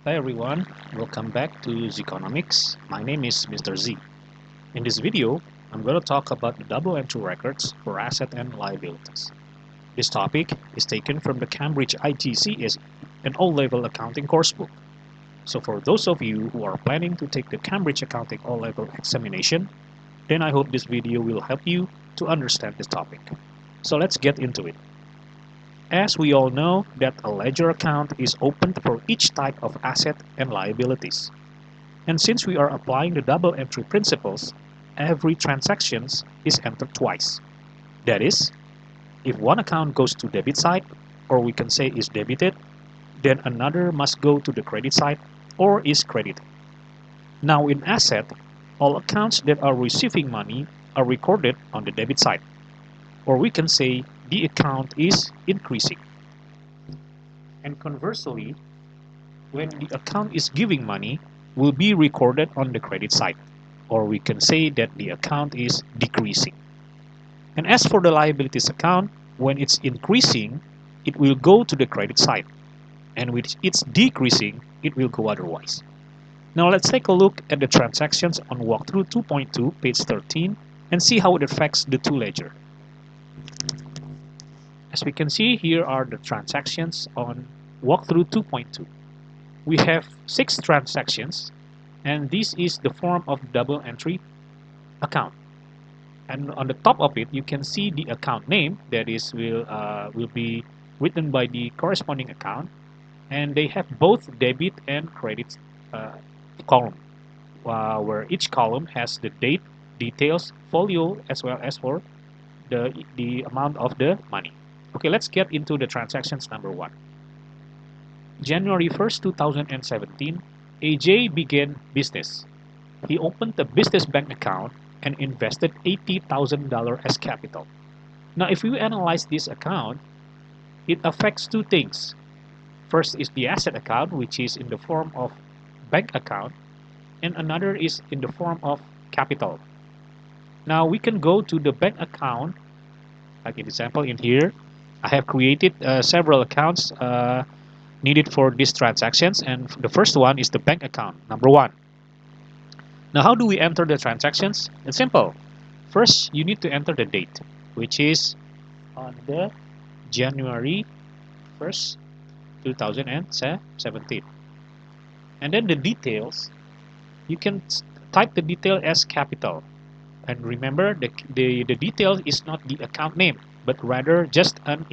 Hi everyone, welcome back to Zeconomics. My name is Mr. Z. In this video, I'm going to talk about the double entry records for asset and liabilities. This topic is taken from the Cambridge IGCSE, an O-level accounting coursebook. So for those of you who are planning to take the Cambridge Accounting O-level examination, then I hope this video will help you to understand this topic. So let's get into it. As we all know that a ledger account is opened for each type of asset and liabilities. And since we are applying the double entry principles, every transaction is entered twice. That is, if one account goes to debit side, or we can say is debited, then another must go to the credit side or is credited. Now in asset, all accounts that are receiving money are recorded on the debit side, or we can say the account is increasing. And conversely, when the account is giving money, will be recorded on the credit side, or we can say that the account is decreasing. And as for the liabilities account, when it's increasing, it will go to the credit side, and when it's decreasing, it will go otherwise. Now let's take a look at the transactions on walkthrough 2.2, page 13, and see how it affects the two ledger. As we can see, here are the transactions on walkthrough 2.2. We have 6 transactions, and this is the form of double entry account. And on the top of it, you can see the account name, that is will be written by the corresponding account, and they have both debit and credit column, where each column has the date, details, folio, as well as for the amount of the money. Okay, let's get into the transactions number 1. January 1st, 2017, AJ began business. He opened a business bank account and invested $80,000 as capital. Now, if we analyze this account, it affects two things. First is the asset account, which is in the form of bank account, and another is in the form of capital. Now, we can go to the bank account, like an example in here. I have created several accounts needed for these transactions, and the first one is the bank account, number 1. Now, how do we enter the transactions? It's simple. First, you need to enter the date, which is on the January 1st, 2017. And then the details, you can type the detail as capital. And remember, the detail is not the account name, but rather just an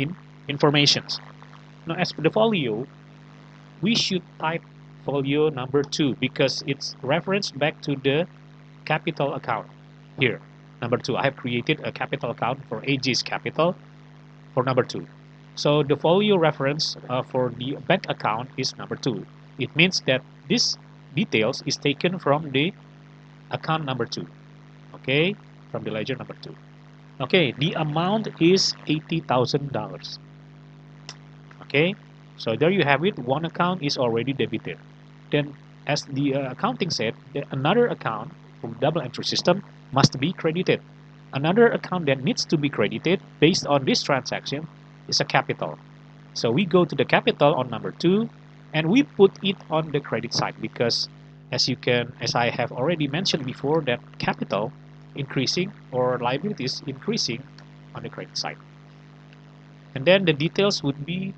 information. Now, as for the folio, we should type folio number 2 because it's referenced back to the capital account. Here, number 2, I have created a capital account for AG's capital for number 2. So the folio reference for the bank account is number 2. It means that this details is taken from the account number 2. Okay, from the ledger number 2. Okay, the amount is $80,000. Okay, so there you have it. One account is already debited. Then, as the accounting said, another account from double entry system must be credited. Another account that needs to be credited based on this transaction is a capital. So we go to the capital on number 2, and we put it on the credit side because, as I have already mentioned before, that capital increasing or liabilities increasing on the credit side. And then the details would be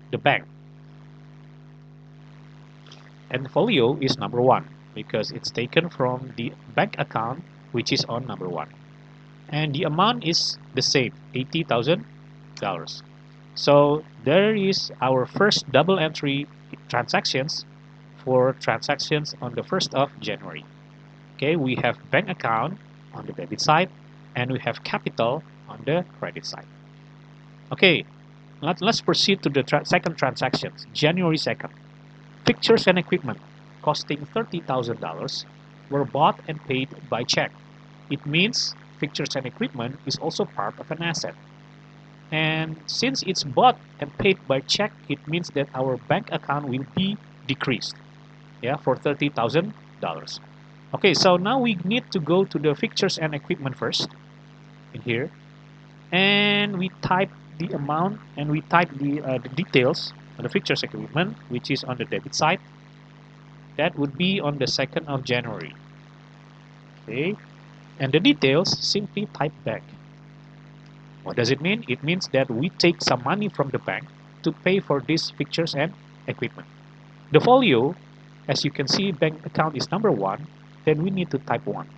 the bank. And folio is number 1 because it's taken from the bank account, which is on number 1. And the amount is the same, $80,000. So there is our first double entry transactions for transactions on the 1st of January. Okay, we have bank account on the debit side and we have capital on the credit side. Okay, let's proceed to the second transactions, January 2nd. Fixtures and equipment costing $30,000 were bought and paid by check. It means fixtures and equipment is also part of an asset. And since it's bought and paid by check, it means that our bank account will be decreased, yeah, for $30,000. Okay, so now we need to go to the fixtures and equipment first in here. and we type the amount and we type the details on the fixtures equipment, which is on the debit side. That would be on the 2nd of January. Okay, and the details simply type bank. What does it mean? It means that we take some money from the bank to pay for these fixtures and equipment. The folio, as you can see, bank account is number 1, then we need to type 1.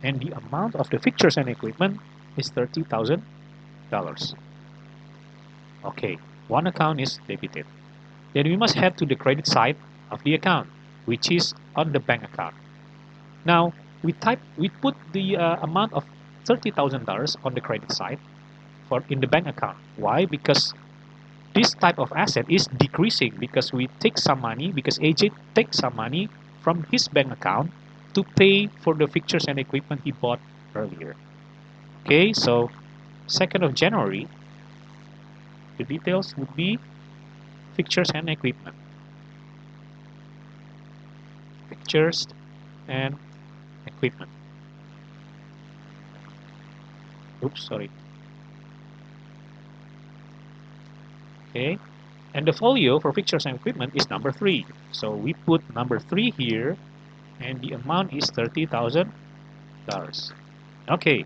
And the amount of the fixtures and equipment is $30,000. Okay, one account is debited. Then we must head to the credit side of the account, which is on the bank account. Now, we put the amount of $30,000 on the credit side for in the bank account. Why? Because this type of asset is decreasing because we take some money, because AJ takes some money from his bank account to pay for the fixtures and equipment he bought earlier. Okay, so 2nd of January, the details would be fixtures and equipment. Fixtures and equipment. Oops, sorry. Okay, and the folio for fixtures and equipment is number 3. So we put number 3 here, and the amount is $30,000. Okay,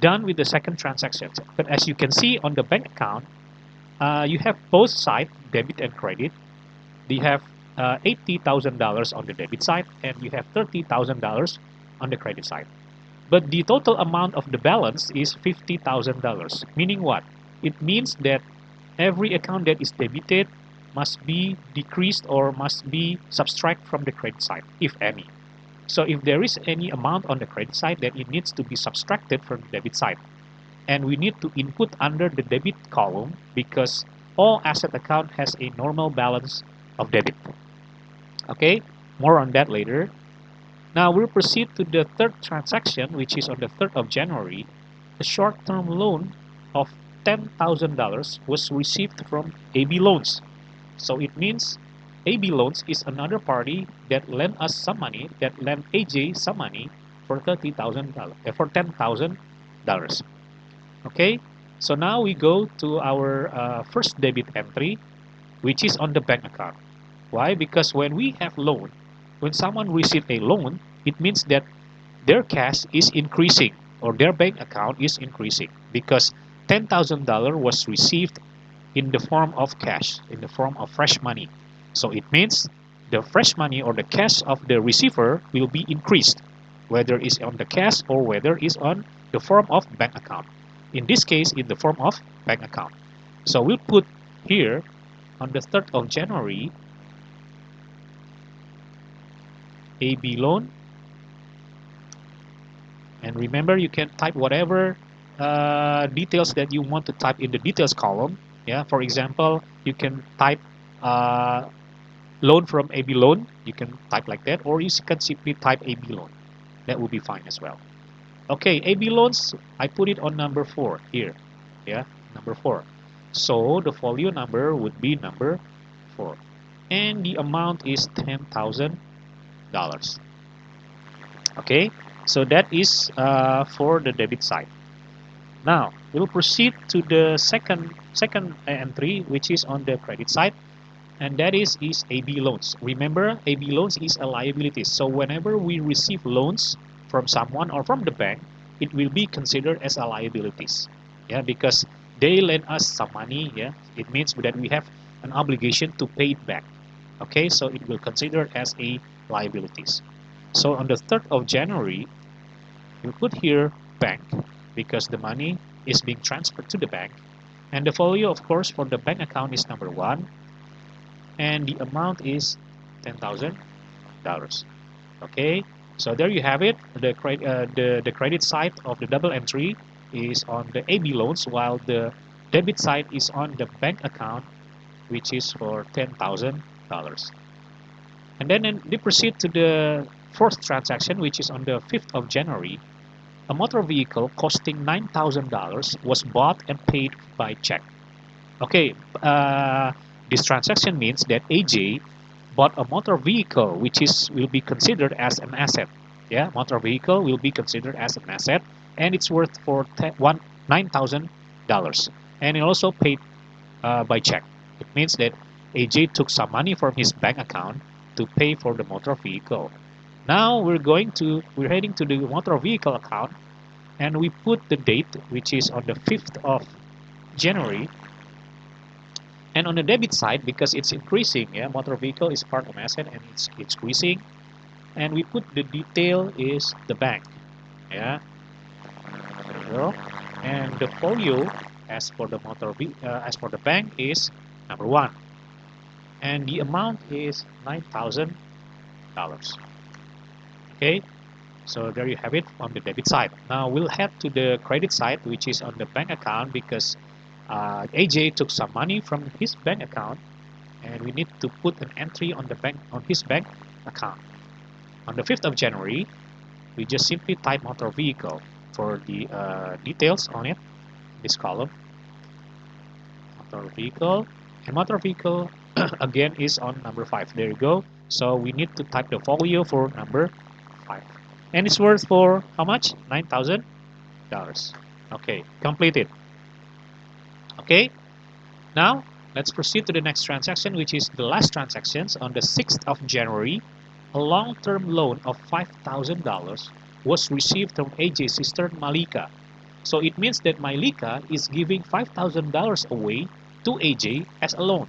done with the second transaction. But as you can see on the bank account, you have both sides, debit and credit. You have $80,000 on the debit side, and you have $30,000 on the credit side. But the total amount of the balance is $50,000. Meaning what? It means that every account that is debited must be decreased or must be subtracted from the credit side, if any. So if there is any amount on the credit side, then it needs to be subtracted from the debit side. And we need to input under the debit column because all asset account has a normal balance of debit. Okay, more on that later. Now we'll proceed to the third transaction, which is on the 3rd of January. A short-term loan of $10,000 was received from AB Loans. So it means AB Loans is another party that lent us some money, that lent AJ some money for $30,000 for $10,000. Okay, so now we go to our first debit entry, which is on the bank account. Why? Because when we have loan, when someone receives a loan, it means that their cash is increasing or their bank account is increasing because $10,000 was received in the form of cash, in the form of fresh money. So it means the fresh money or the cash of the receiver will be increased, whether it's on the cash or whether it's on the form of bank account. In this case, in the form of bank account. So we'll put here on the 3rd of January, AB loan. And remember, you can type whatever details that you want to type in the details column. Yeah, for example, you can type loan from AB loan. You can type like that, or you can simply type AB loan. That will be fine as well. Okay, AB loans, I put it on number 4 here. Yeah, number 4. So the folio number would be number 4. And the amount is $10,000. Okay, so that is for the debit side. Now we'll proceed to the second entry, which is on the credit side, and that is AB loans. Remember, AB loans is a liability. So whenever we receive loans from someone or from the bank, it will be considered as a liabilities. Yeah, because they lend us some money. Yeah, it means that we have an obligation to pay it back. Okay, so it will consider as a liabilities. So on the 3rd of January, we put here bank because the money is being transferred to the bank. And the folio, of course, for the bank account is number 1. And the amount is $10,000. Okay, so there you have it. The credit side of the double entry is on the AB loans, while the debit side is on the bank account, which is for $10,000. And then they proceed to the fourth transaction, which is on the 5th of January. A motor vehicle costing $9,000 was bought and paid by check. Okay, this transaction means that AJ bought a motor vehicle, which will be considered as an asset. Yeah, motor vehicle will be considered as an asset, and it's worth for $9,000, and it also paid by check. It means that AJ took some money from his bank account to pay for the motor vehicle. Now we're heading to the motor vehicle account, and we put the date, which is on the 5th of January. And on the debit side, because it's increasing, yeah, motor vehicle is part of asset and it's increasing, and we put the detail is the bank, yeah. There you go. And the folio, as for the as for the bank, is number one, and the amount is $9,000. Okay, so there you have it on the debit side. Now we'll head to the credit side, which is on the bank account, because AJ took some money from his bank account, and we need to put an entry on his bank account. On the 5th of January, we just simply type motor vehicle for the details on it, this column, motor vehicle, and motor vehicle again is on number 5. There you go. So we need to type the folio for number 5, and it's worth for how much? $9,000. Okay, completed. Okay, now let's proceed to the next transaction, which is the last transactions. On the 6th of January, a long-term loan of $5,000 was received from AJ's sister Malika. So it means that Malika is giving $5,000 away to AJ as a loan.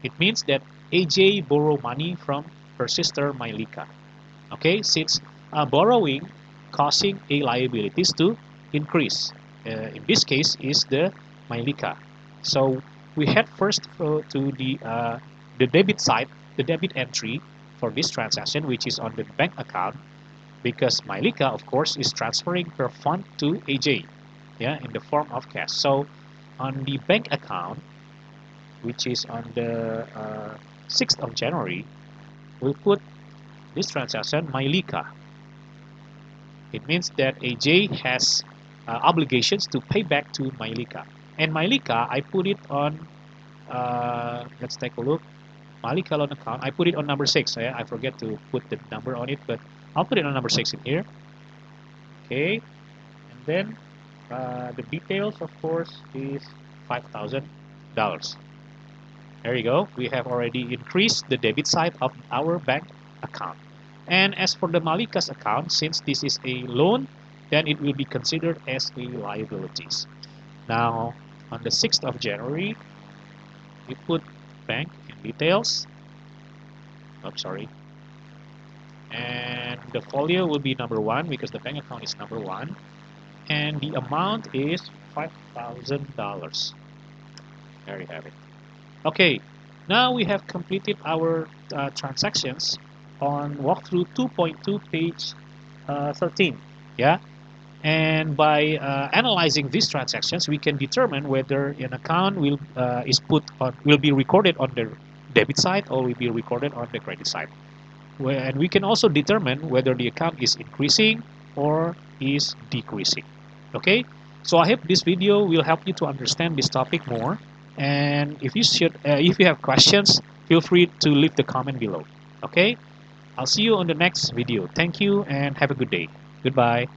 It means that AJ borrowed money from her sister Malika. Okay, since borrowing causing a liabilities to increase. In this case is the Malika. So we head first to the debit side, the debit entry for this transaction, which is on the bank account, because Malika, of course, is transferring her fund to AJ, yeah, in the form of cash. So on the bank account, which is on the 6th of January, we'll put this transaction Malika. It means that AJ has obligations to pay back to Malika. And Malika, I put it on, let's take a look. Malika loan account, I put it on number 6. I forget to put the number on it, but I'll put it on number 6 in here. Okay, and then the details, of course, is $5,000. There you go. We have already increased the debit side of our bank account. And as for the Malika's account, since this is a loan, then it will be considered as a liabilities. Now, on the 6th of January, we put bank and details. Oh, sorry. And the folio will be number 1 because the bank account is number 1. And the amount is $5,000. There you have it. Okay, now we have completed our transactions on walkthrough 2.2 page 13. Yeah, and by analyzing these transactions, we can determine whether an account will be recorded on the debit side or will be recorded on the credit side. And we can also determine whether the account is increasing or is decreasing. Okay, so I hope this video will help you to understand this topic more. And if you have questions, feel free to leave the comment below. Okay, I'll see you on the next video. Thank you and have a good day. Goodbye.